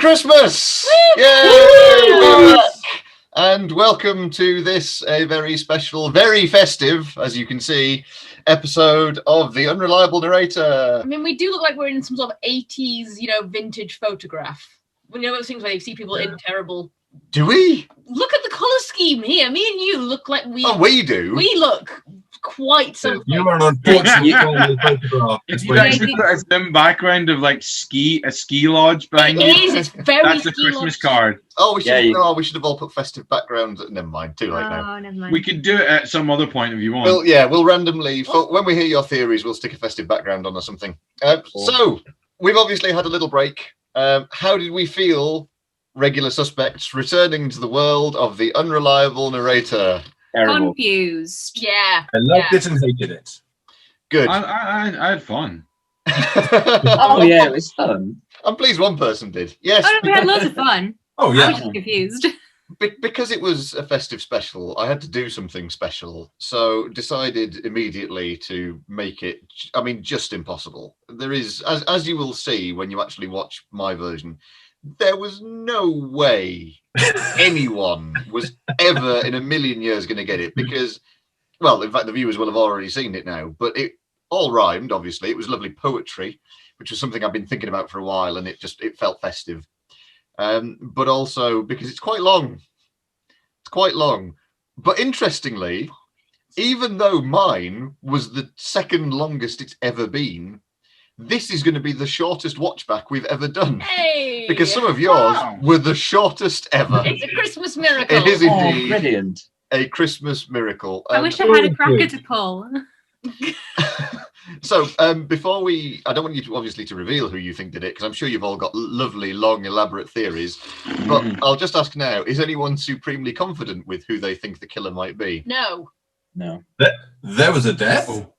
Christmas! Yay! And welcome to this very special, very festive, as you can see, episode of the Unreliable Narrator. I mean, we do look like we're in some sort of 80s, vintage photograph. Those things where you see people in terrible... Do we? Look at the colour scheme here. Me and you look like we... Oh, we do? We look quite something. You are on photograph. You actually put a dim background of like a ski lodge behind you. It is, it's very That's the Christmas card. Oh, we should have all put festive backgrounds. Never mind, too late now. Never mind. We could do it at some other point if you want. Well, we'll randomly, when we hear your theories, we'll stick a festive background on or something. So, we've obviously had a little break. How did we feel, regular suspects, returning to the world of the Unreliable Narrator? Terrible. Confused. Yeah. I loved it and hated it. Good. I had fun. Oh yeah, it was fun. I'm pleased one person did. Yes. Oh no, we had loads of fun. Oh I yeah. was just confused. Because it was a festive special, I had to do something special. So decided immediately to make it, just impossible. There is, as you will see when you actually watch my version, there was no way anyone was ever in a million years going to get it because, well, in fact, the viewers will have already seen it now, but it all rhymed, obviously. It was lovely poetry, which was something I've been thinking about for a while, and it felt festive. But also because it's quite long. It's quite long. But interestingly, even though mine was the second longest it's ever been, this is going to be the shortest watchback we've ever done. Hey! Because some of yours were the shortest ever. It's a Christmas miracle. It is indeed Brilliant. a Christmas miracle. I wish I had a cracker to pull. So, before I don't want you to obviously to reveal who you think did it, because I'm sure you've all got lovely, long, elaborate theories. But I'll just ask now, is anyone supremely confident with who they think the killer might be? No. There was a death? Oh.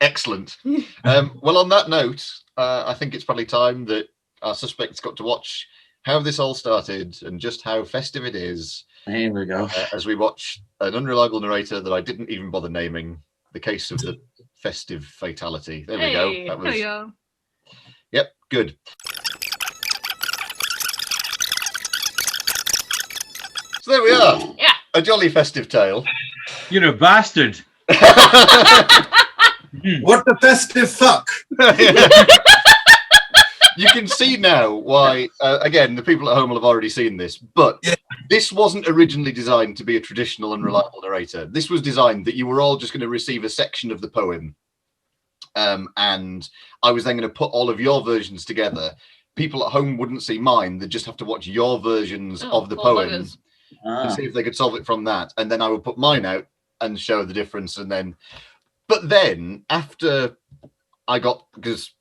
Excellent. Well, on that note, I think it's probably time that our suspects got to watch how this all started and just how festive it is. Here we go. As we watch an unreliable narrator that I didn't even bother naming, the case of the Festive Fatality. There we go. That was... Yep, good. So there we are. Yeah. A jolly festive tale. You're a bastard. What the festive fuck? You can see now why, again, the people at home will have already seen this, but this wasn't originally designed to be a traditional unreliable narrator. This was designed that you were all just going to receive a section of the poem, and I was then going to put all of your versions together. People at home wouldn't see mine. They'd just have to watch your versions of the poem and see if they could solve it from that. And then I would put mine out and show the difference. But then after I got, because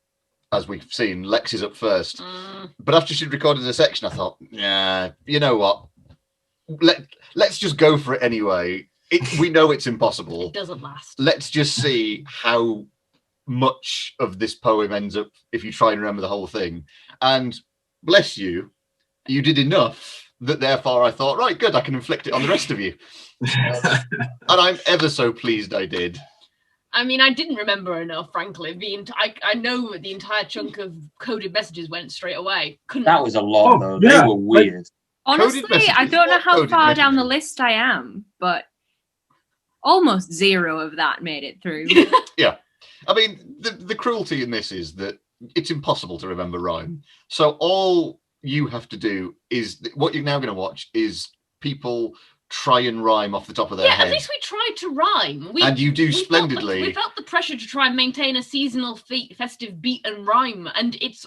as we've seen, Lex is up first. But after she'd recorded a section, I thought, yeah, you know what? Let's just go for it anyway. We know it's impossible. It doesn't last. Let's just see how much of this poem ends up if you try and remember the whole thing. And bless you, you did enough that therefore I thought, right, good, I can inflict it on the rest of you. And I'm ever so pleased I did. I mean, I didn't remember enough, frankly. I know the entire chunk of coded messages went straight away. That was a lot, though. They were weird. Honestly, I don't know how far down the list I am, but almost zero of that made it through. Yeah. I mean, the cruelty in this is that it's impossible to remember rhyme. So all you have to do is, what you're now going to watch is people try and rhyme off the top of their head. At least we tried to rhyme. And you do splendidly. We felt the pressure to try and maintain a seasonal festive beat and rhyme, and it's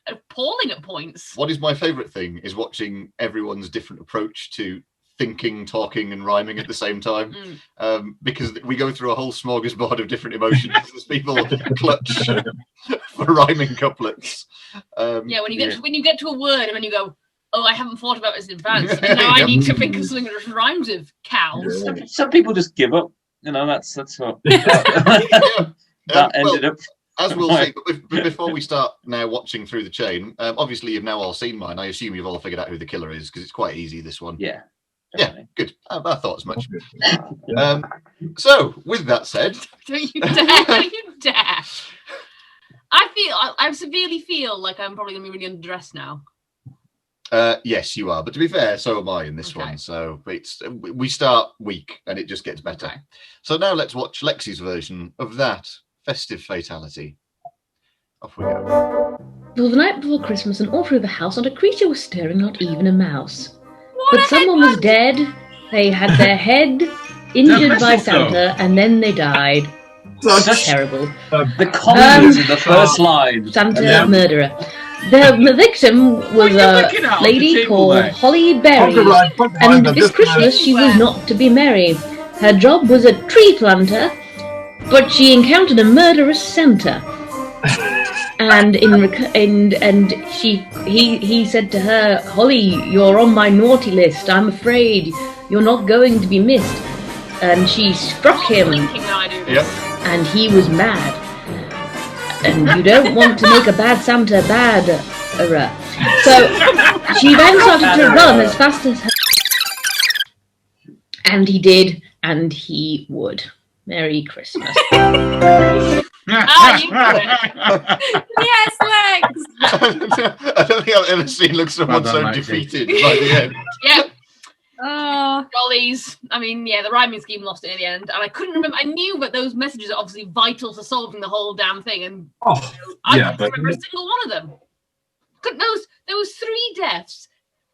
appalling at points. What is my favourite thing is watching everyone's different approach to thinking, talking and rhyming at the same time, because we go through a whole smorgasbord of different emotions as people clutch for rhyming couplets. When you get to a word and then you go, oh, I haven't thought about this in advance, and now I need to think of something that rhymes with cows. Some people just give up. That's what that ended up. As we'll see, but before we start now watching through the chain, obviously you've now all seen mine. I assume you've all figured out who the killer is, because it's quite easy, this one. Yeah. Yeah, good. I thought as much. So, with that said... Don't you dare! You dare! I severely feel like I'm probably going to be really underdressed now. Yes, you are. But to be fair, so am I in this one. So we start weak and it just gets better. Okay. So now let's watch Lexi's version of that Festive Fatality. Off we go. It was the night before Christmas, and all through the house not a creature was stirring, not even a mouse. What But a someone was dead. They had their head injured by mistletoe. Santa, and then they died. Such Terrible. the comedy in the first line. Santa murderer. The victim was a lady called Holly Berry, and this Christmas she was not to be merry. Her job was a tree planter, but she encountered a murderous Santa. And he said to her, Holly, you're on my naughty list. I'm afraid you're not going to be missed. And she struck him, and he was mad. And you don't want to make a bad Santa bad. So she then started to run as fast as her. And he did, and he would. Merry Christmas. You got it. Yes, Lex. I don't think I've ever seen someone so defeated by the end. Yep. Oh, Jollies. I mean, yeah, the rhyming scheme lost it in the end, and I couldn't remember. I knew that those messages are obviously vital to solving the whole damn thing, and I couldn't remember a single one of them. There was 3 deaths,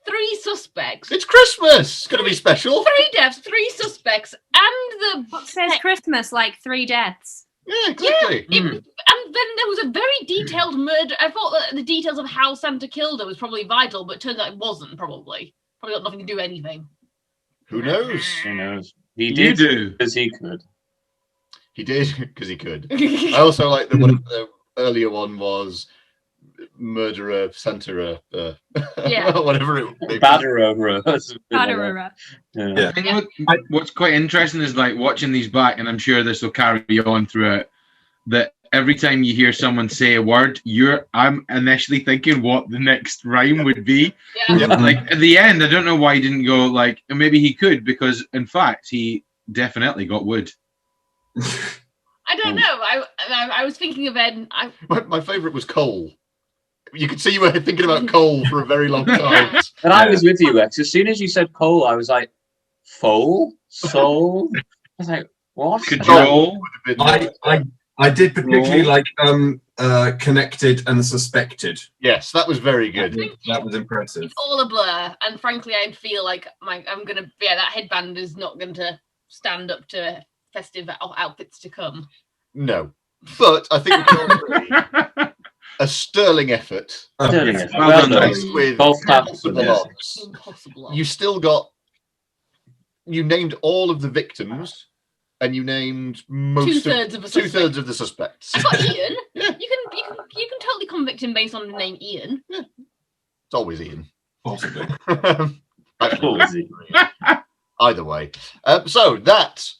3 suspects. It's Christmas. It's going to be special. 3 deaths, 3 suspects, and the what says Christmas like 3 deaths? Yeah, exactly. and then there was a very detailed murder. I thought that the details of how Santa killed her was probably vital, but it turns out it wasn't. Probably got nothing to do with anything. Who knows? Who knows? He did do because he could. He did because he could. I also like the earlier one was murderer Santa, whatever it. Batterer. Batterer. Yeah. I think what's quite interesting is like watching these back, and I'm sure this will carry on throughout, that every time you hear someone say a word, I'm initially thinking what the next rhyme would be. Yeah. Like at the end, I don't know why he didn't go like, maybe he could, because in fact he definitely got wood. I don't know. I was thinking of Ed. My favourite was coal. You could see you were thinking about coal for a very long time. And I was with you, Lex. As soon as you said coal, I was like, foal? Soul? I was like, what? Control. I did particularly like connected and suspected. Yes, that was very good. That was impressive. It's all a blur, and frankly, I feel like that headband is not going to stand up to festive outfits to come. No, but I think we can all agree. A sterling effort. Sterling effort. Well done. With both impossible odds. Impossible. You named all of the victims, and you named most two-thirds of the suspects. I got Ian. Yeah. You can totally convict him based on the name Ian. Yeah. It's always Ian. Possibly. Either way. So that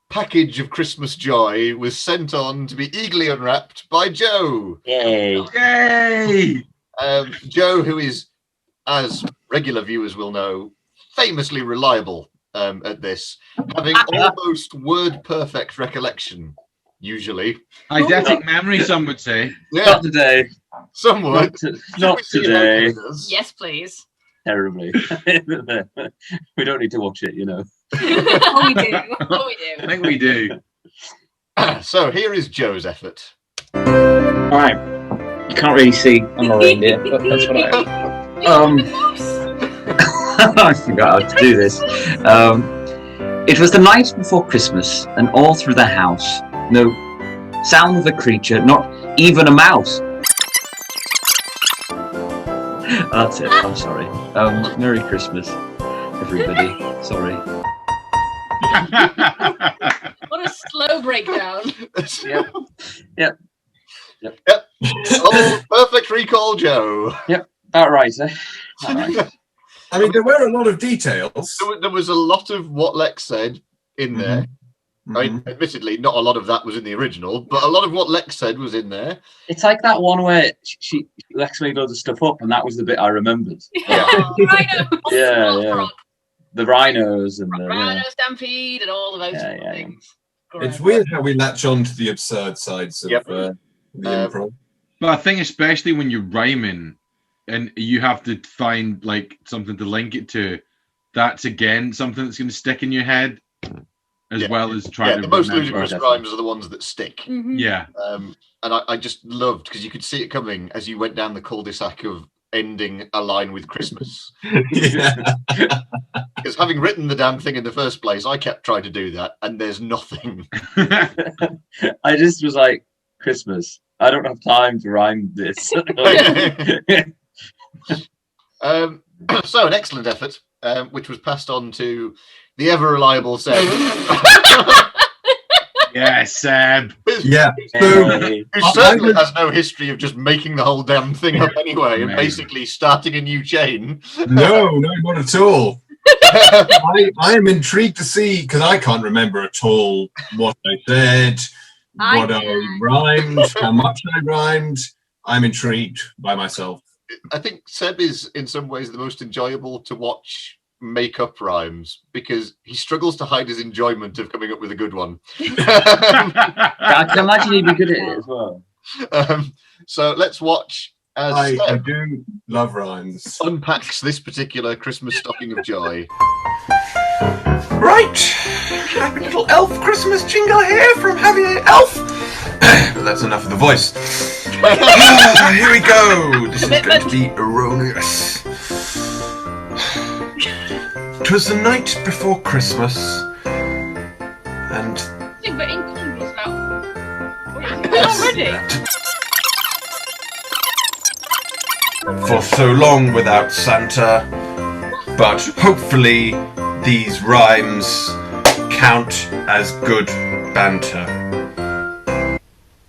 package of Christmas joy was sent on to be eagerly unwrapped by Joe. Yay. Yay! Joe, who is, as regular viewers will know, famously reliable at this, having almost word-perfect recollection, usually. Eidetic memory, some would say. Yeah, Not today. some would. Not today. Yes, please. Terribly. We don't need to watch it, you know. Oh, we do. I think we do. So here is Joe's effort. All right. You can't really see I'm a reindeer, but that's what I forgot how to do this. It was the night before Christmas, and all through the house, no sound of a creature, not even a mouse. That's it. I'm sorry. Merry Christmas, everybody. Sorry. What a slow breakdown. Yep. Oh, perfect recall, Joe. Yep. About right, eh? About right. I mean, there were a lot of details. There was a lot of what Lex said in there. I mean, admittedly, not a lot of that was in the original, but a lot of what Lex said was in there. It's like that one where Lex made loads of stuff up, and that was the bit I remembered. Rhino. Yeah. The rhinos and the Rhino stampede and all of those things. It's weird how we latch on to the absurd sides of Improv. But I think especially when you're rhyming and you have to find like something to link it to, that's again something that's going to stick in your head, as well as trying to. The most ludicrous rhymes are the ones that stick. Mm-hmm. Yeah. And I just loved, because you could see it coming as you went down the cul-de-sac of ending a line with Christmas. Because having written the damn thing in the first place, I kept trying to do that, and there's nothing. I just was like, Christmas. I don't have time to rhyme this. So an excellent effort, which was passed on to the ever reliable Seb. Yes, Seb. Yeah. Who certainly has no history of just making the whole damn thing up anyway and basically starting a new chain. No, not at all. I am intrigued to see, because I can't remember at all what I said, what I rhymed, how much I rhymed. I'm intrigued by myself. I think Seb is in some ways the most enjoyable to watch make up rhymes, because he struggles to hide his enjoyment of coming up with a good one. I can imagine he'd be good at it as well. So let's watch as I do love rhymes. Unpacks this particular Christmas stocking of joy. Right, happy little elf Christmas jingle here from Javier Elf. But that's enough of the voice. Here we go. This is going to be erroneous. 'Twas the night before Christmas, and But incongruous now. Already. for so long without Santa, but hopefully these rhymes count as good banter.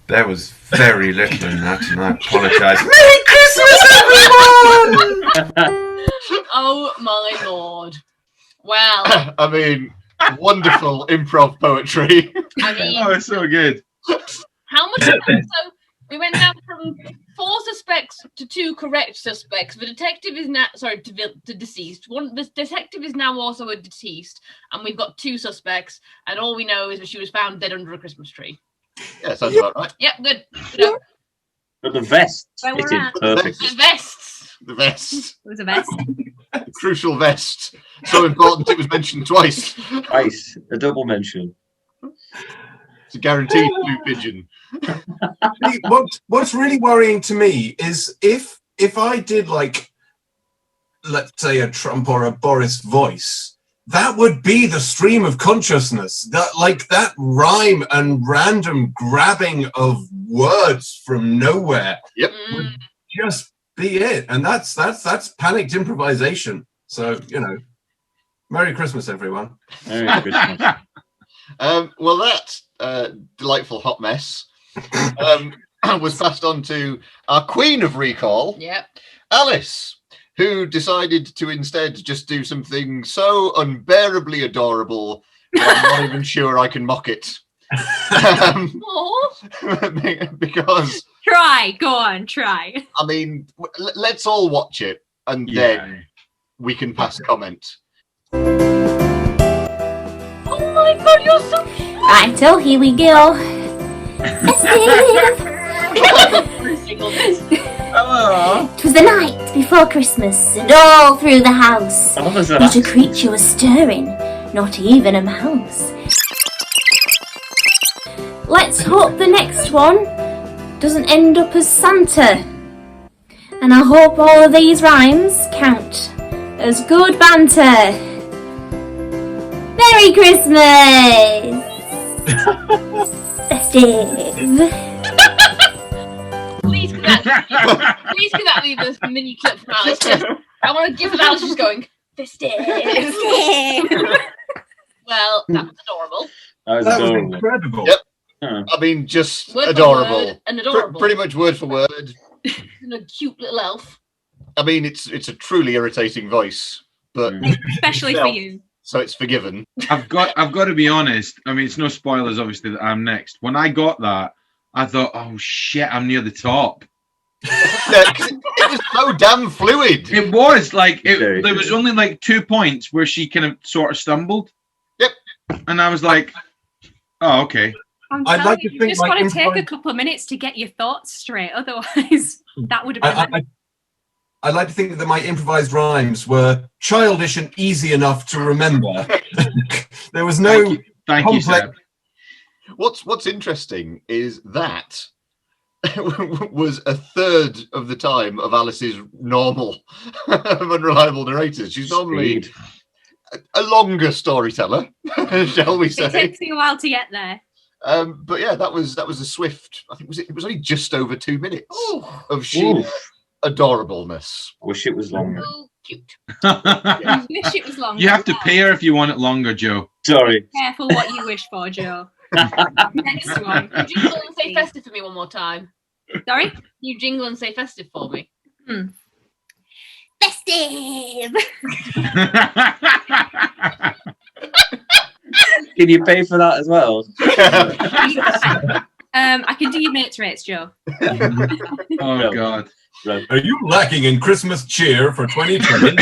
There was very little in that, and I apologise. Merry Christmas, everyone! Oh my lord. Well, I mean, wonderful improv poetry. I mean, Oh, it's so good. how much of that? So we went down from 4 suspects to 2 correct suspects. The detective is now to deceased. The detective is now also a deceased, and we've got 2 suspects. And all we know is that she was found dead under a Christmas tree. Yeah, sounds about right. Yep, good. Good. But the vest Where we're fitted at. perfectly. The vests. The vest. It was a vest. The crucial vest. So important it was mentioned twice. Twice, a double mention. It's a guaranteed blue pigeon. What's really worrying to me is if I did, like, let's say, a Trump or a Boris voice, that would be the stream of consciousness. That rhyme and random grabbing of words from nowhere. Yep. Would just be it, and that's panicked improvisation. So, Merry Christmas, everyone. Merry Christmas. Well, that delightful hot mess was passed on to our queen of recall, Yep. Alice, who decided to instead just do something so unbearably adorable that I'm not even sure I can mock it. Because Go on, try. I mean, let's all watch it and then we can pass comment. Oh my god, you're so cute. Right, so here we go. It was the night before Christmas, and all through the house, not a creature was stirring, not even a mouse. Let's hope the next one doesn't end up as Santa. And I hope all of these rhymes count as good banter. Merry Christmas! Festive! Please can that be the mini clip from Alice? I want to give it Alice just going, festive. Well, that was adorable. That was incredible. Yep. I mean, just Word for adorable. word and adorable. Pretty much word for word. And a cute little elf. I mean, it's a truly irritating voice, but Especially for you. So it's forgiven. I've got to be honest. I mean, it's no spoilers, obviously, that I'm next. When I got that, I thought, oh shit, I'm near the top. Yeah, 'cause it was so damn fluid. It was like there was only like 2 points where she kind of sort of stumbled. Yep. And I was like, oh, okay. I'd like to think you just got to take a couple of minutes to get your thoughts straight. Otherwise, that would have been. I'd like to think that my improvised rhymes were childish and easy enough to remember. There was no Thank you, Seb. What's interesting is that was a third of the time of Alice's normal unreliable narrators. She's normally a longer storyteller, shall we say? It takes me a while to get there. But yeah, that was a swift. I think it was only just over 2 minutes of sheer adorableness. Wish it was longer. So cute. Wish it was longer. You have to pay her if you want it longer, Joe. Sorry. Careful what you wish for, Joe. Next one. You jingle and say festive for me one more time. Sorry? You jingle and say festive for me. Festive! Can you pay for that as well? I can do your mates rates, Joe. Oh, God. Are you lacking in Christmas cheer for 2020?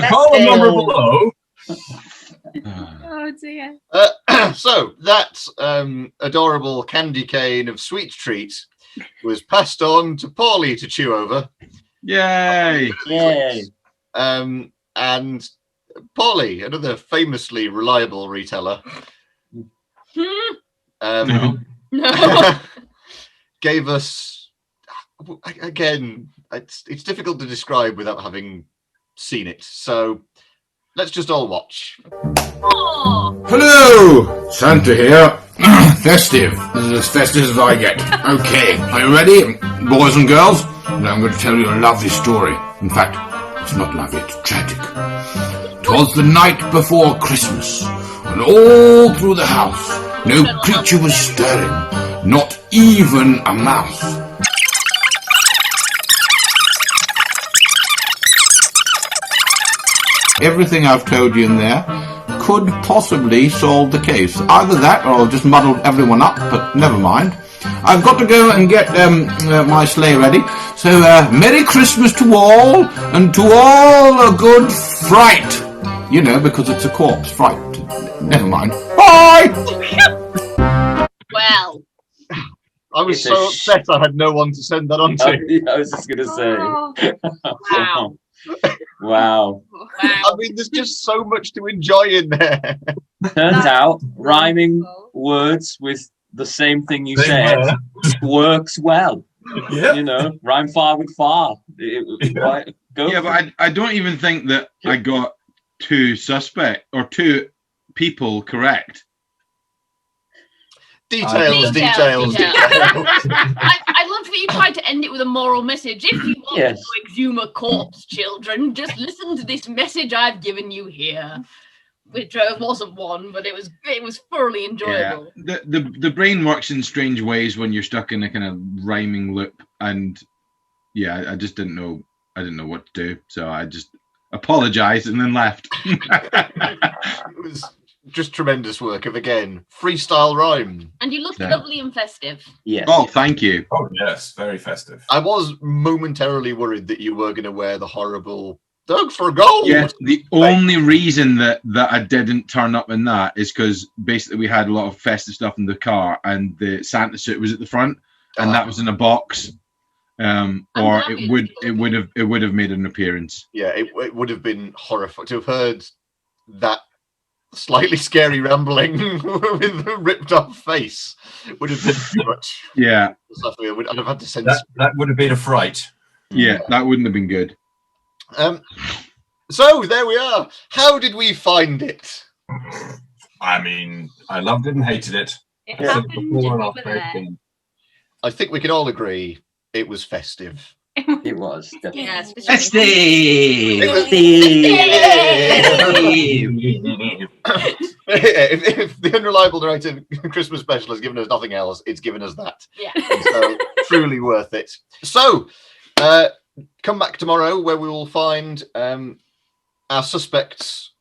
Call a number below. Oh, dear. So that adorable candy cane of sweet treat was passed on to Paulie to chew over. Yay! Yay! And Paulie, another famously reliable reteller, No. gave us, again, it's difficult to describe without having seen it. So let's just all watch. Oh. Hello, Santa here. Festive. This is as festive as I get. Okay, are you ready, boys and girls? Now I'm going to tell you a lovely story. In fact, it's not lovely, it's tragic. 'Twas the night before Christmas, and all through the house, no creature was stirring, not even a mouse. Everything I've told you in there could possibly solve the case. Either that, or I'll just muddle everyone up, but never mind. I've got to go and get my sleigh ready. So, Merry Christmas to all, and to all a good fright. You know, because it's a corpse fright. Never mind. Bye! Well. I was so upset I had no one to send that on to. I was just going to say. Wow. Wow. I mean, there's just so much to enjoy in there. Turns out, rhyming words with the same thing you said works well. Yeah. You know, rhyme far with far. Right, go. Yeah, but I don't even think that I got two people correct. Details. I loved that you tried to end it with a moral message. If you want to exhume a corpse, children, just listen to this message I've given you here. Which wasn't one, but it was thoroughly enjoyable. Yeah. The brain works in strange ways when you're stuck in a kind of rhyming loop, and yeah, I just didn't know what to do, so I just apologized and then left. It was just tremendous work of, again, freestyle rhyme. And you looked lovely and festive. Yeah. Oh, thank you. Oh, yes, very festive. I was momentarily worried that you were going to wear the horrible Doug for gold. Yes, the only reason that I didn't turn up in that is because basically we had a lot of festive stuff in the car, and the Santa suit was at the front, and that was in a box. Or it would have made an appearance. Yeah, it would have been horrifying to have heard that slightly scary rambling with a ripped off face. Would have been too much. Yeah, I'd have had to send that would have been a fright. Yeah, that wouldn't have been good. So there we are. How did we find it? I mean, I loved it and hated it. I think we can all agree it was festive. It was. Definitely. Yes, festive. If the Unreliable Narrator Christmas special has given us nothing else, it's given us that. Yeah. So truly worth it. So come back tomorrow where we will find our suspects'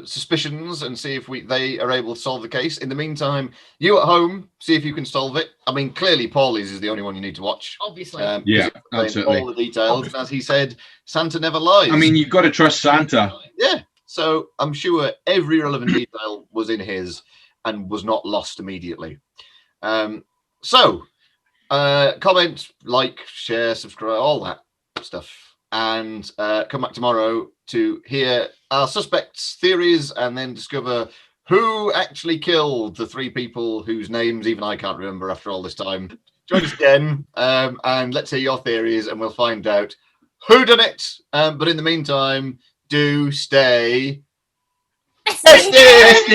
suspicions and see if they are able to solve the case. In the meantime, you at home, see if you can solve it. I mean, clearly Paulie's is the only one you need to watch. Obviously. Yeah, absolutely. All the details. As he said, Santa never lies. I mean, you've got to trust Santa. Yeah. So I'm sure every relevant detail was in his and was not lost immediately. So, comment, like, share, subscribe, all that stuff. And come back tomorrow to hear our suspects' theories and then discover who actually killed the 3 people whose names even I can't remember after all this time. Join us again, and let's hear your theories, and we'll find out who done it. But in the meantime, do stay festive.